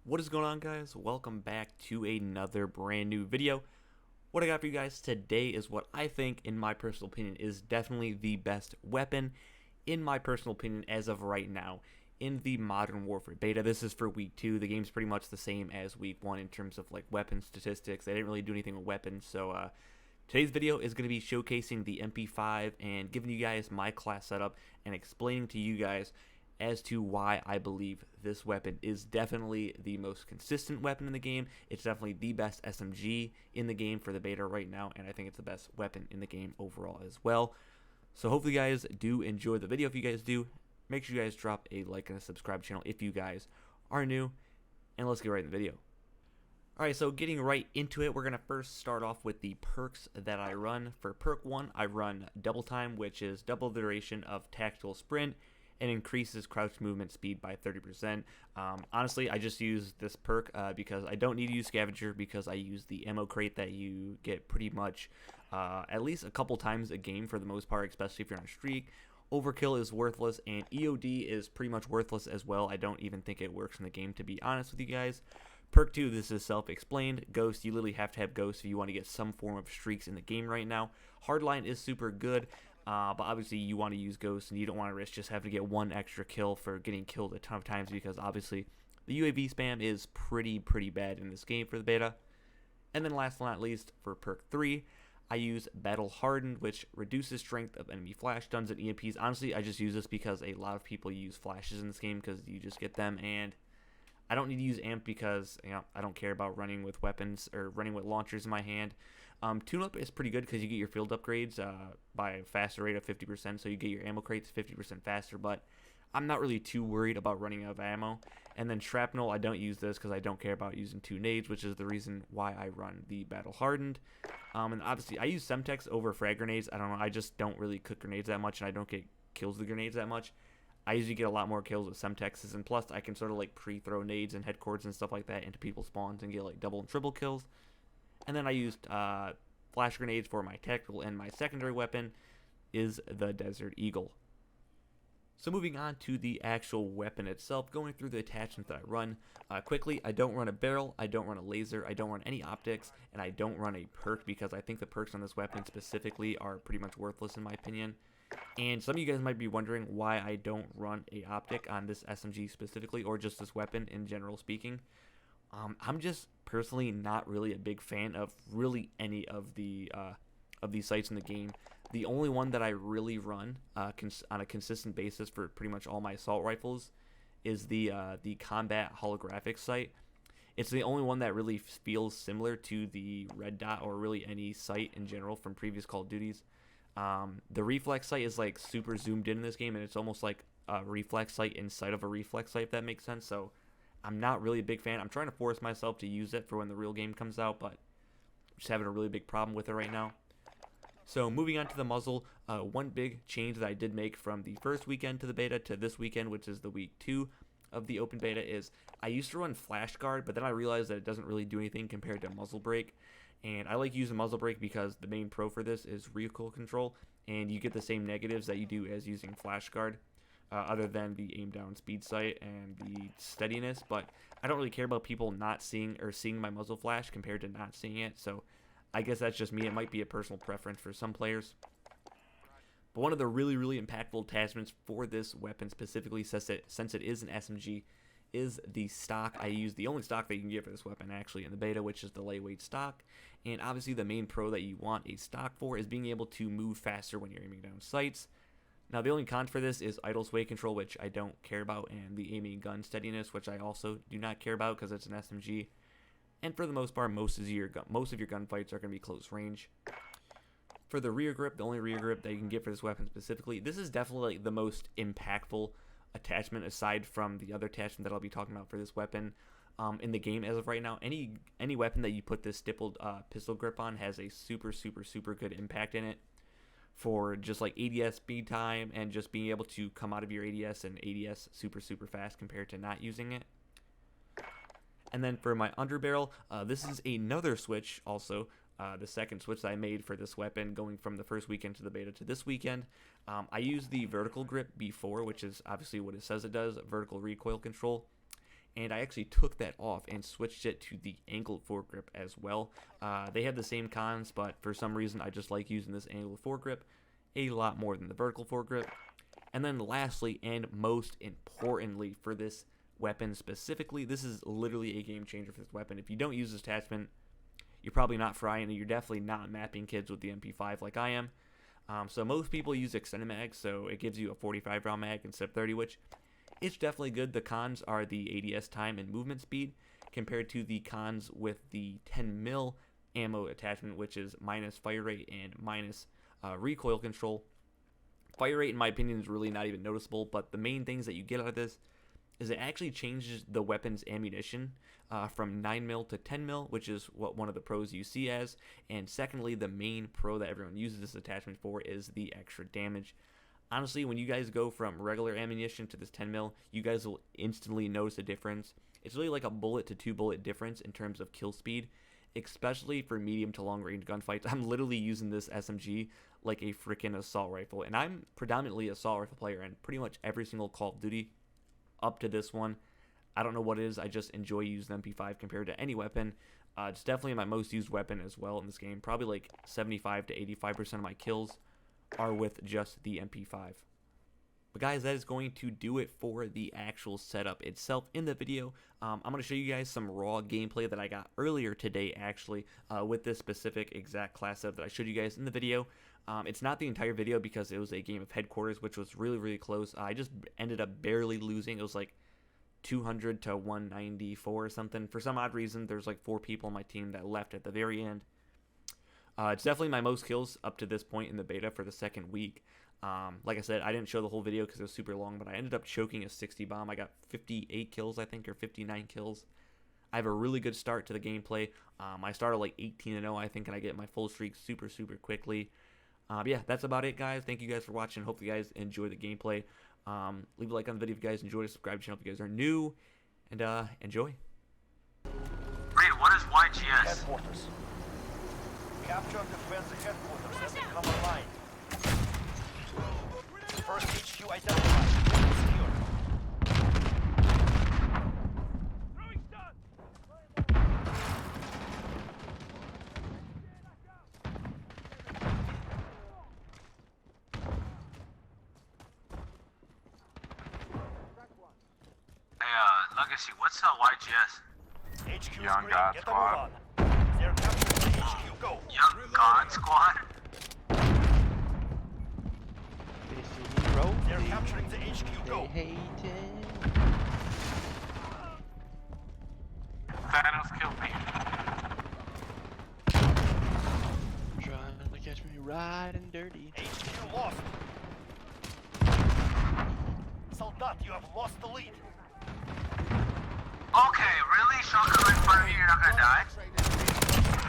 What is going on, guys? Welcome back to another brand new video. What I got for you guys today is what I think, in my personal opinion, is definitely the best weapon, in my personal opinion, as of right now, in the Modern Warfare beta. This is for week 2. The game's pretty much the same as week 1 in terms of like weapon statistics. They didn't really do anything with weapons, so today's video is going to be showcasing the MP5 and giving you guys my class setup and explaining to you guys as to why I believe this weapon is definitely the most consistent weapon in the game. It's definitely the best SMG in the game for the beta right now, and I think it's the best weapon in the game overall as well. So hopefully you guys do enjoy the video. If you guys do, make sure you guys drop a like and a subscribe channel if you guys are new, and let's get right in the video. Alright, so getting right into it, we're going to first start off with the perks that I run. For perk 1, I run double time, which is double the duration of tactical sprint, and increases crouch movement speed by 30%. Honestly, I just use this perk because I don't need to use scavenger, because I use the ammo crate that you get pretty much at least a couple times a game for the most part, especially if you're on a streak. Overkill is worthless, and EOD is pretty much worthless as well. I don't even think it works in the game, to be honest with you guys. Perk 2, this is self-explained. Ghost, you literally have to have Ghost if you want to get some form of streaks in the game right now. Hardline is super good. But obviously you want to use Ghost, and you don't want to risk just having to get one extra kill for getting killed a ton of times, because obviously the UAV spam is pretty bad in this game for the beta. And then last but not least, for perk 3, I use Battle Hardened, which reduces strength of enemy flash stuns and EMPs. Honestly, I just use this because a lot of people use flashes in this game, because you just get them, and I don't need to use amp because I don't care about running with weapons or running with launchers in my hand. Tune-up is pretty good because you get your field upgrades by a faster rate of 50%, so you get your ammo crates 50% faster, but I'm not really too worried about running out of ammo. And then Shrapnel, I don't use this because I don't care about using 2 nades, which is the reason why I run the Battle Hardened. And obviously, I use Semtex over frag grenades. I don't know, I just don't really cook grenades that much, and I don't get kills with grenades that much. I usually get a lot more kills with Semtexes, and plus I can sort of like pre-throw nades and headcords and stuff like that into people's spawns and get like double and triple kills. And then I used flash grenades for my tactical, and my secondary weapon is the Desert Eagle. So moving on to the actual weapon itself, going through the attachments that I run quickly. I don't run a barrel, I don't run a laser, I don't run any optics, and I don't run a perk, because I think the perks on this weapon specifically are pretty much worthless in my opinion. And some of you guys might be wondering why I don't run a optic on this SMG specifically, or just this weapon in general speaking. I'm just personally not really a big fan of really any of these sights in the game. The only one that I really run on a consistent basis for pretty much all my assault rifles is the combat holographic sight. It's the only one that really feels similar to the red dot, or really any sight in general from previous Call of Duties. The reflex sight is like super zoomed in this game, and it's almost like a reflex sight inside of a reflex sight, if that makes sense. So I'm not really a big fan. I'm trying to force myself to use it for when the real game comes out, but I'm just having a really big problem with it right now. So moving on to the muzzle, one big change that I did make from the first weekend to the beta to this weekend, which is the week 2 of the open beta, is I used to run flash guard, but then I realized that it doesn't really do anything compared to muzzle brake. And I like using muzzle brake because the main pro for this is recoil control, and you get the same negatives that you do as using flash guard, other than the aim down speed sight and the steadiness. But I don't really care about people not seeing or seeing my muzzle flash compared to not seeing it, so I guess that's just me. It might be a personal preference for some players. But one of the really impactful attachments for this weapon specifically, since it is an SMG, is the stock. I use the only stock that you can get for this weapon actually in the beta, which is the lightweight stock. And obviously the main pro that you want a stock for is being able to move faster when you're aiming down sights. Now the only con for this is idle sway control, which I don't care about, and the aiming gun steadiness, which I also do not care about because it's an SMG. And for the most part, most of your gunfights are going to be close range. For the rear grip, the only rear grip that you can get for this weapon specifically, this is definitely like the most impactful attachment aside from the other attachment that I'll be talking about for this weapon in the game as of right now. Any weapon that you put this stippled pistol grip on has a super good impact in it for just like ADS speed time, and just being able to come out of your ADS and ADS super fast compared to not using it. And then for my underbarrel, this is another switch also, the second switch that I made for this weapon, going from the first weekend to the beta to this weekend. I used the vertical grip before, which is obviously what it says it does, vertical recoil control. and I actually took that off and switched it to the angled foregrip as well. They have the same cons, but for some reason I just like using this angled foregrip a lot more than the vertical foregrip. And then lastly, and most importantly for this weapon specifically, this is literally a game changer for this weapon. If you don't use this attachment, you're probably not frying, and you're definitely not mapping kids with the MP5 like I am. So most people use extended mag, so it gives you a 45 round mag instead of 30, which it's definitely good. The cons are the ADS time and movement speed compared to the cons with the 10 mil ammo attachment, which is minus fire rate and minus recoil control. Fire rate, in my opinion, is really not even noticeable, but the main things that you get out of this is it actually changes the weapon's ammunition from 9 mil to 10 mil, which is what one of the pros you see as. And secondly, the main pro that everyone uses this attachment for is the extra damage. Honestly, when you guys go from regular ammunition to this 10 mil, you guys will instantly notice a difference. It's really like a bullet to 2 bullet difference in terms of kill speed, especially for medium to long range gunfights. I'm literally using this SMG like a freaking assault rifle, and I'm predominantly an assault rifle player, and pretty much every single Call of Duty up to this one, I don't know what it is, I just enjoy using MP5 compared to any weapon. It's definitely my most used weapon as well in this game. Probably like 75 to 85% of my kills are with just the MP5. But guys, that is going to do it for the actual setup itself in the video. I'm going to show you guys some raw gameplay that I got earlier today actually with this specific exact class setup that I showed you guys in the video. It's not the entire video because it was a game of headquarters, which was really, really close. I just ended up barely losing. It was like 200 to 194 or something. For some odd reason, there's like 4 people on my team that left at the very end. It's definitely my most kills up to this point in the beta for the second week. Like I said, I didn't show the whole video because it was super long, but I ended up choking a 60 bomb. I got 58 kills, I think, or 59 kills. I have a really good start to the gameplay. I started like 18-0, I think, and I get my full streak super, super quickly. Yeah, that's about it, guys. Thank you guys for watching. Hope you guys enjoy the gameplay. Leave a like on the video if you guys enjoyed it. Subscribe to the channel if you guys are new. And enjoy. Reed, what is YGS? Headquarters. Capture and defend the headquarters as they come online. First HQ identified. Secure. Legacy, what's YGS? HQ Young screen. God Get Squad. the move on. They're capturing the HQ. Go. Young God Squad? They see me roll. They're capturing the HQ. They Go. hate it. Thanos killed me. Trying to catch me riding dirty. HQ lost. Soldat, you have lost the lead. Okay, really? Shotgun right in front of you, you're not gonna die?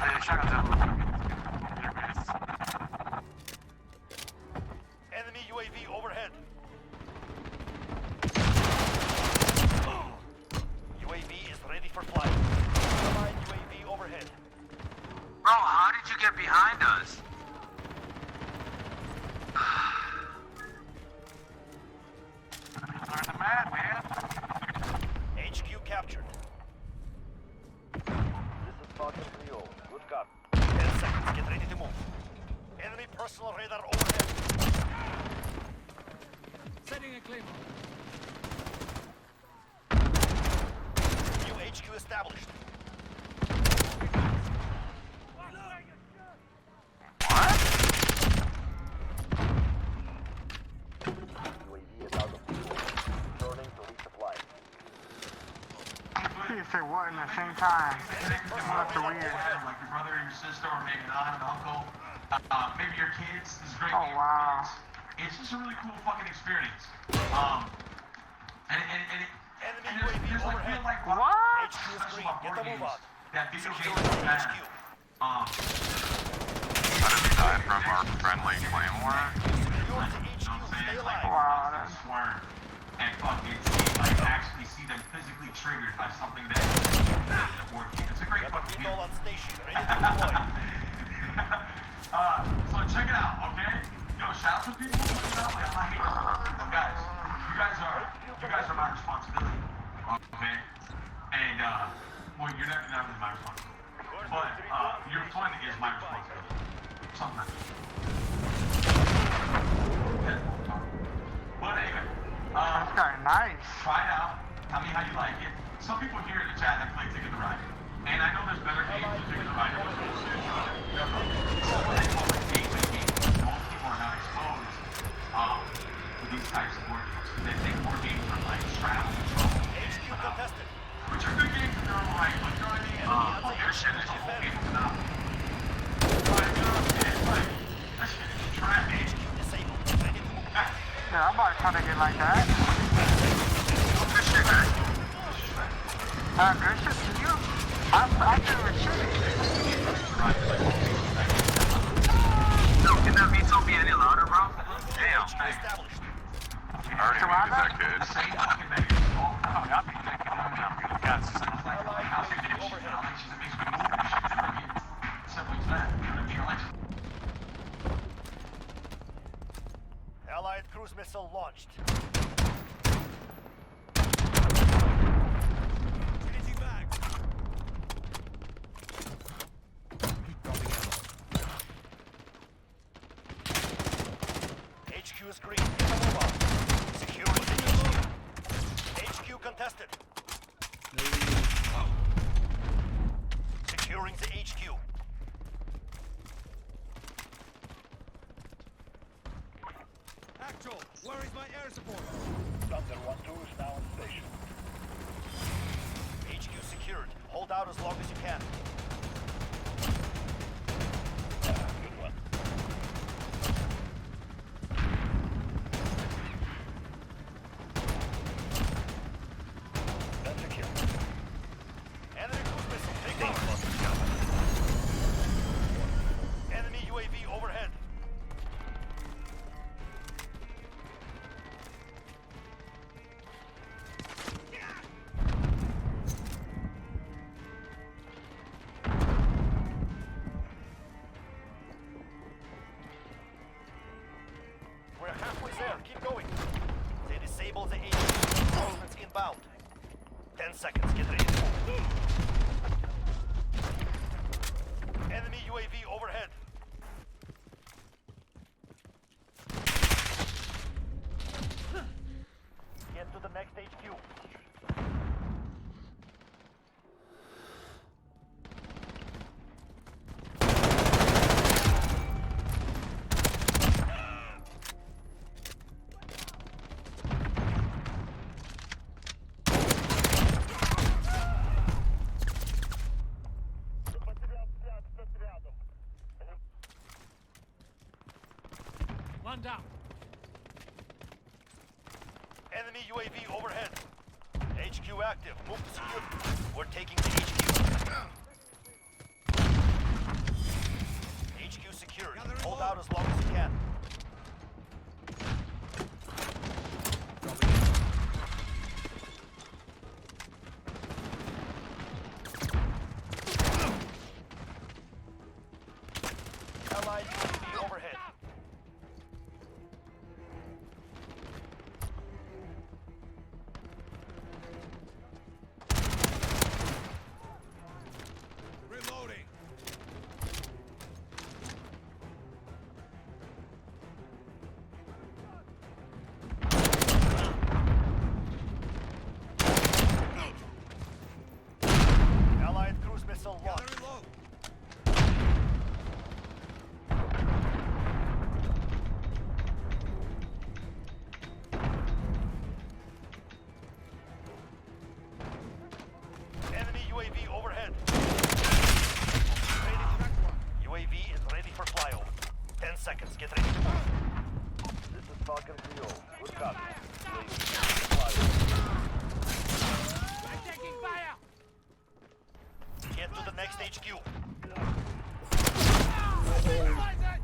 Hey, shotgun's up. Enemy UAV overhead. UAV is ready for flight. Allied UAV overhead. Bro, how did you get behind us? Learn the map, man. HQ captured. This is Falcon 3-0. Good cop. 10 seconds. Get ready to move. Enemy personal radar overhead. Setting a claymore. New HQ established. UAV is out of fuel. Returning to resupply. You say what in the same time? That's the weird. Like your brother, your sister, or maybe an aunt, an uncle, maybe your kids. This is a great Oh, game wow. for kids. It's just a really cool fucking experience. Enemy there's UAV like overhead. feel like What? HQ special screen. about Get board the move games on. that video Secure games don't the have. HQ. How did we die from our friendly claymore? Secure the HQ. Stay alive. Wow, that's... Swear. And fucking see, like, actually see them physically triggered by something that the board game. It's a great Weapon fucking depot game. on station. Ready to deploy. So check it out, okay? Yo, shout out to people, you know, like, I'm not hating. But guys, you guys are my responsibility. Okay? And, well, you're not really my responsibility. But, your fun is my responsibility. Sometimes. Yeah. But anyway, That's kind of nice. try it out. Tell me how you like it. Some people here in the chat have played Ticket to Ride. And I know there's better games than Ticket to Ride. So when they call it gateway games, most people are not exposed to these types of board games. They think board games are like Scrabble and Trouble. HQ contested. Which are good games in their own right, but you know what I mean? Well, their shit is a whole game of Monopoly. But, you know what I'm saying? It's like, that shit is trash. HQ disabled. Ready to move. Yeah, I'm about to try to get like that. Good shit, man. Good shit to you. I'm doing shit. No, can that VSO be any louder, bro? Damn. HQ established. So I that kid. The same fucking negative. Oh, I'll be thinking, God, it's like, how's your dick? Overhead. It makes me move and shit, you know what I mean? Simple as that. You know what I mean? Like, Allied cruise missile launched. Changing back. HQ is green. Securing the HQ. HQ contested. Securing the HQ. Actual, where is my air support? Thunder 1-2 is now on station. HQ secured. Hold out as long as you can. Good one. That's secure. Enemy cruise missile, take off. Enemy UAV overhead. We're halfway there. Keep going. They disable the HQ. Reinforcements inbound. 10 seconds. Get ready. Enemy UAV overhead. Get to the next HQ. One down. Enemy UAV overhead. HQ active. Move to secure. We're taking the HQ. HQ secured. Hold out as long as you can. Allied UAV overhead. Reloading. Allied cruise missile Gotta launched. reload. Enemy UAV overhead. Ready. UAV is ready for flyover. 10 seconds. Get ready to move. This is Falcon 3-0. Good copy. UAV flyover. I'm taking fire. Get to the next HQ. Neutralize it.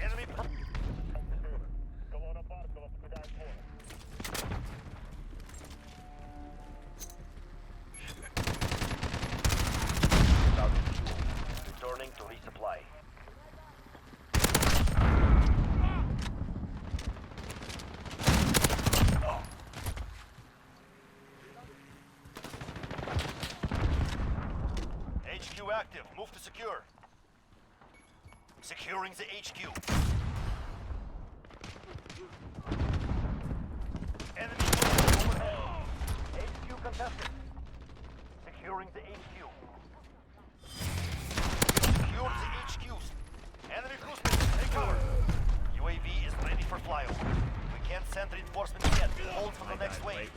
Enemy. Returning to resupply. Move to secure. Securing the HQ. Enemy overhead. HQ contested. Securing the HQ. Secure the HQs. Enemy cruise missile. Take cover. UAV is ready for flyover. We can't send reinforcements yet. Hold for the next wave.